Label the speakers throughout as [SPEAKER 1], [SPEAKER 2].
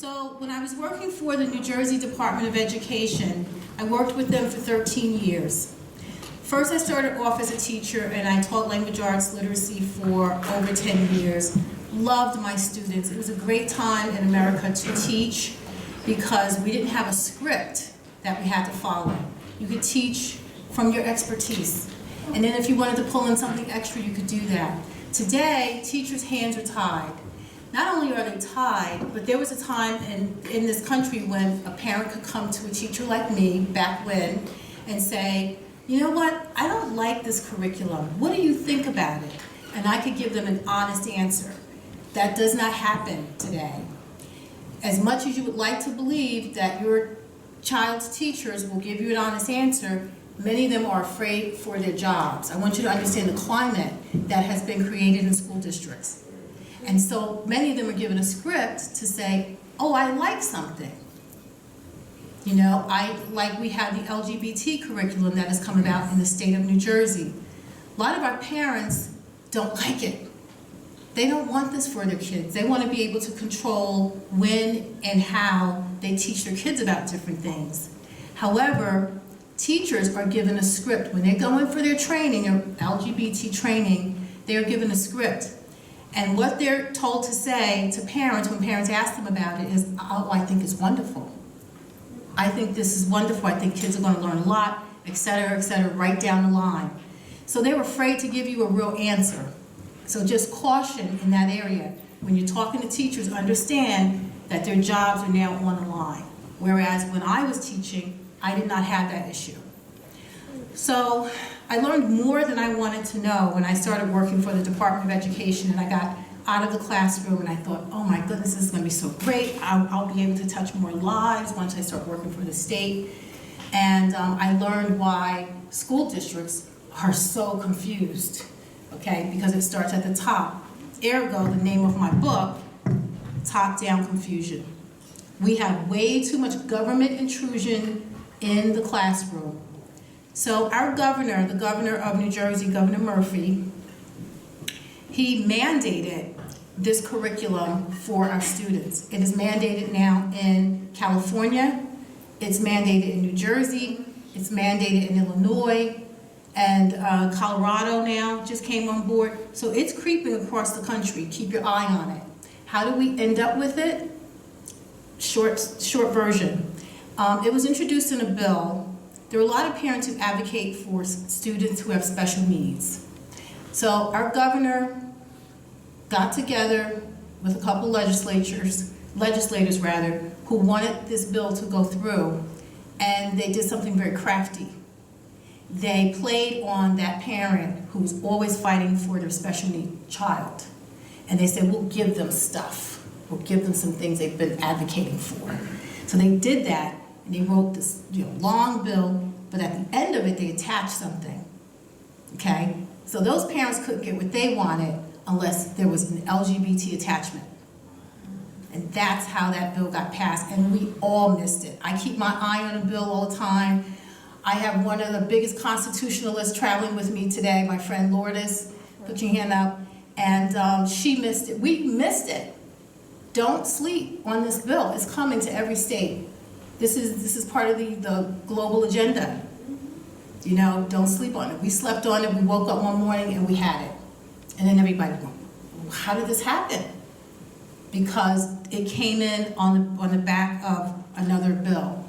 [SPEAKER 1] So when I was working for the New Jersey Department of Education, I worked with them for 13 years. First, I started off as a teacher, and I taught language arts literacy for over 10 years. Loved my students. It was a great time in America to teach because we didn't have a script that we had to follow. You could teach from your expertise. And then if you wanted to pull in something extra, you could do that. Today, teachers' hands are tied. Not only are they tied, but there was a time in this country when a parent could come to a teacher like me, back when, and say, you know what, I don't like this curriculum. What do you think about it? And I could give them an honest answer. That does not happen today. As much as you would like to believe that your child's teachers will give you an honest answer, many of them are afraid for their jobs. I want you to understand the climate that has been created in school districts. And so many of them are given a script to say, oh, I like something. You know, we have the LGBT curriculum that has come about in the state of New Jersey. A lot of our parents don't like it. They don't want this for their kids. They want to be able to control when and how they teach their kids about different things. However, teachers are given a script. When they go in for their training, or LGBT training, they are given a script. And what they're told to say to parents when parents ask them about it is, oh, I think it's wonderful. I think this is wonderful. I think kids are going to learn a lot, et cetera, right down the line. So they're afraid to give you a real answer. So just caution in that area. When you're talking to teachers, understand that their jobs are now on the line. Whereas when I was teaching, I did not have that issue. So I learned more than I wanted to know when I started working for the Department of Education, and I got out of the classroom and I thought, oh my goodness, this is going to be so great. I'll be able to touch more lives once I start working for the state. And I learned why school districts are so confused, okay, because it starts at the top. Ergo, the name of my book, Top-Down Confusion. We have way too much government intrusion in the classroom. So our governor, the governor of New Jersey, Governor Murphy, he mandated this curriculum for our students. It is mandated now in California, it's mandated in New Jersey, it's mandated in Illinois, and Colorado now just came on board. So it's creeping across the country. Keep your eye on it. How do we end up with it? Short version. It was introduced in a bill. There are a lot of parents who advocate for students who have special needs. So our governor got together with a couple legislators who wanted this bill to go through, and they did something very crafty. They played on that parent who's always fighting for their special need child. And they said, we'll give them stuff. We'll give them some things they've been advocating for. So they did that. And they wrote this long bill, but at the end of it, they attached something, okay? So those parents couldn't get what they wanted unless there was an LGBT attachment. And that's how that bill got passed, and we all missed it. I keep my eye on a bill all the time. I have one of the biggest constitutionalists traveling with me today, my friend Lourdes, put your hand up, and she missed it. We missed it. Don't sleep on this bill. It's coming to every state. This is part of the global agenda. You know, don't sleep on it. We slept on it, we woke up one morning and we had it. And then everybody went, how did this happen? Because it came in on the back of another bill.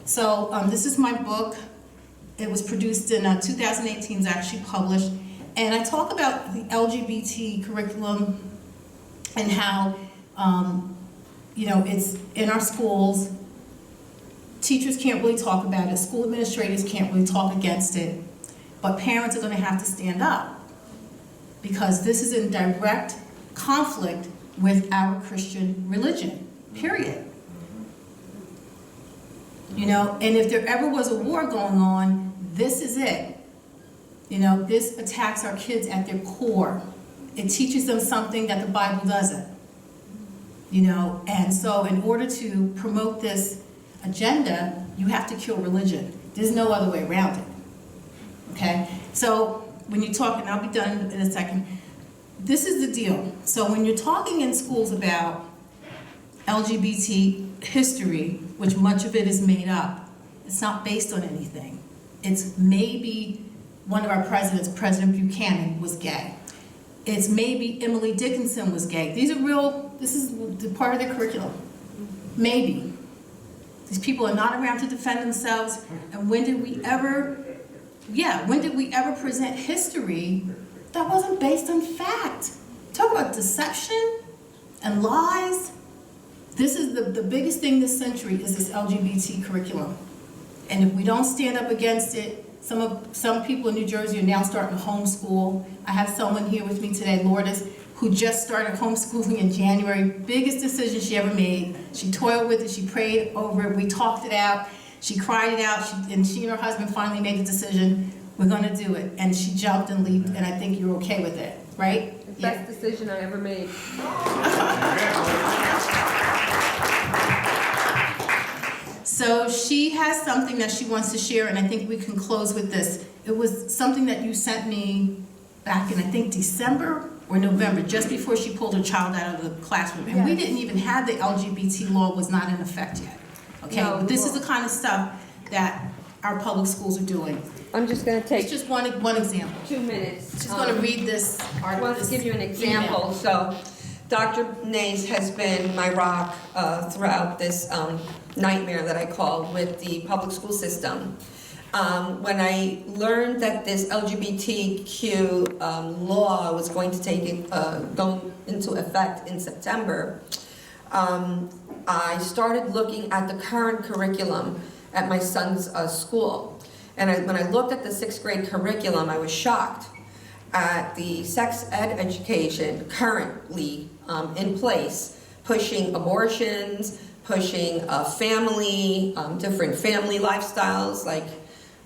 [SPEAKER 1] So this is my book. It was produced in 2018, it's actually published. And I talk about the LGBT curriculum and how, you know, it's in our schools. Teachers can't really talk about it, school administrators can't really talk against it, but parents are going to have to stand up because this is in direct conflict with our Christian religion, period. You know, and if there ever was a war going on, this is it. You know, this attacks our kids at their core. It teaches them something that the Bible doesn't. You know, and so in order to promote this agenda, you have to kill religion. There's no other way around it, okay? So when you talk, and I'll be done in a second, this is the deal. So when you're talking in schools about LGBT history, which much of it is made up. It's not based on anything. It's maybe one of our presidents, President Buchanan, was gay. It's maybe Emily Dickinson was gay. These are real, this is the part of the curriculum. Maybe. These people are not around to defend themselves. And when did we ever present history that wasn't based on fact? Talk about deception and lies. This is the biggest thing this century is this LGBT curriculum. And if we don't stand up against it, some people in New Jersey are now starting to homeschool. I have someone here with me today, Lourdes, who just started homeschooling in January. Biggest decision she ever made. She toiled with it, she prayed over it, we talked it out, she cried it out, and she and her husband finally made the decision, we're gonna do it. And she jumped and leaped, and I think you're okay with it, right?
[SPEAKER 2] The best decision I ever made.
[SPEAKER 1] So she has something that she wants to share, and I think we can close with this. It was something that you sent me back in, I think, December or November, just before she pulled her child out of the classroom. And we didn't even have the LGBT law was not in effect yet. Okay,
[SPEAKER 2] No,
[SPEAKER 1] but this is the kind of stuff that our public schools are doing.
[SPEAKER 2] I'm just going to take
[SPEAKER 1] It's just one example.
[SPEAKER 2] 2 minutes.
[SPEAKER 1] Just going to read this
[SPEAKER 2] I
[SPEAKER 1] article.
[SPEAKER 2] want to give you an example. So, Dr. Nace has been my rock throughout this nightmare that I call with the public school system. When I learned that this LGBTQ law was going to go into effect in September, I started looking at the current curriculum at my son's school. And when I looked at the 6th grade curriculum, I was shocked at the sex ed education currently in place, pushing abortions, pushing family, different family lifestyles, like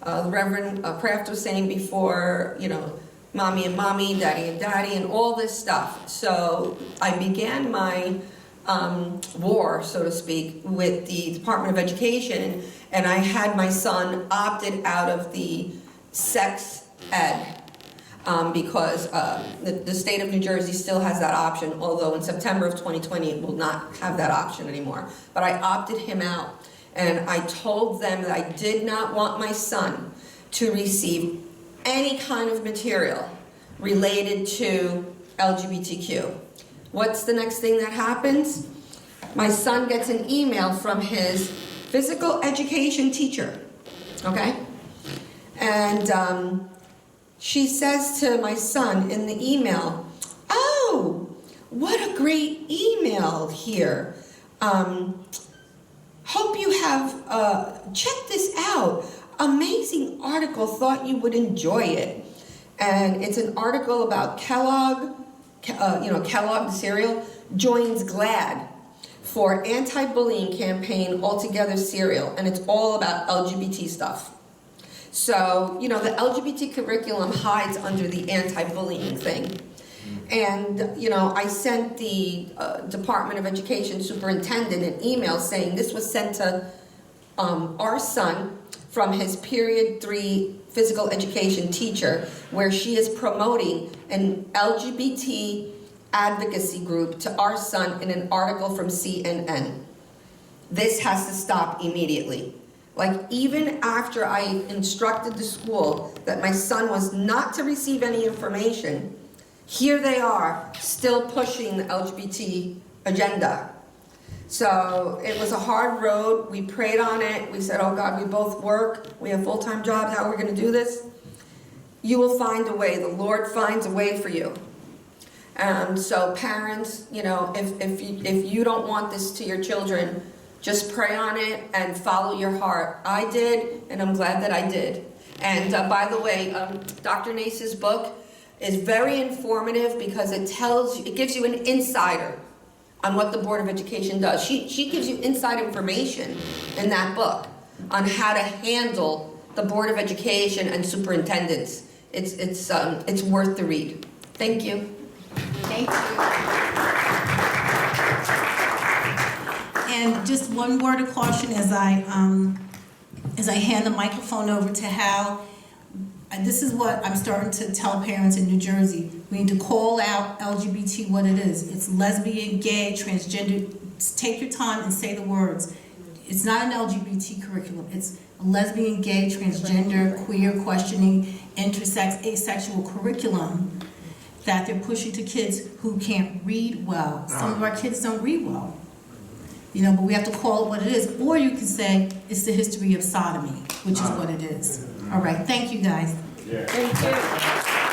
[SPEAKER 2] the Reverend Kraft was saying before, you know, mommy and mommy, daddy and daddy, and all this stuff. So I began my war, so to speak, with the Department of Education, and I had my son opted out of the sex ed because the state of New Jersey still has that option, although in September of 2020 it will not have that option anymore. But I opted him out, and I told them that I did not want my son to receive any kind of material related to LGBTQ. What's the next thing that happens? My son gets an email from his physical education teacher, okay? And she says to my son in the email, "Oh, what a great email here. Hope you have checked this out. Amazing article, thought you would enjoy it." And it's an article about Kellogg, Kellogg the cereal, joins GLAAD for anti-bullying campaign Altogether cereal, and it's all about LGBT stuff. So, you know, the LGBT curriculum hides under the anti-bullying thing. And, you know, I sent the Department of Education superintendent an email saying this was sent to our son from his period 3 physical education teacher, where she is promoting an LGBT advocacy group to our son in an article from CNN. This has to stop immediately. Like, even after I instructed the school that my son was not to receive any information, here they are still pushing the LGBT agenda. So it was a hard road. We prayed on it. We said, oh God, we both work. We have full-time jobs. How are we going to do this? You will find a way. The Lord finds a way for you. So parents, you know, if you don't want this to your children, just pray on it and follow your heart. I did, and I'm glad that I did. And by the way, Dr. Nace's book is very informative because it gives you an insider on what the Board of Education does. She gives you inside information in that book on how to handle the Board of Education and superintendents. It's worth the read. Thank you.
[SPEAKER 1] Thank you. And just one word of caution as I hand the microphone over to Hal. This is what I'm starting to tell parents in New Jersey. We need to call out LGBT what it is. It's lesbian, gay, transgender. take your time and say the words. It's not an LGBT curriculum. It's a lesbian, gay, transgender, queer, questioning, intersex, asexual curriculum that they're pushing to kids who can't read well. Some of our kids don't read well. You know, but we have to call it what it is. Or you can say it's the history of sodomy, which is what it is. All right, thank you guys.
[SPEAKER 3] Yeah.
[SPEAKER 2] Thank you.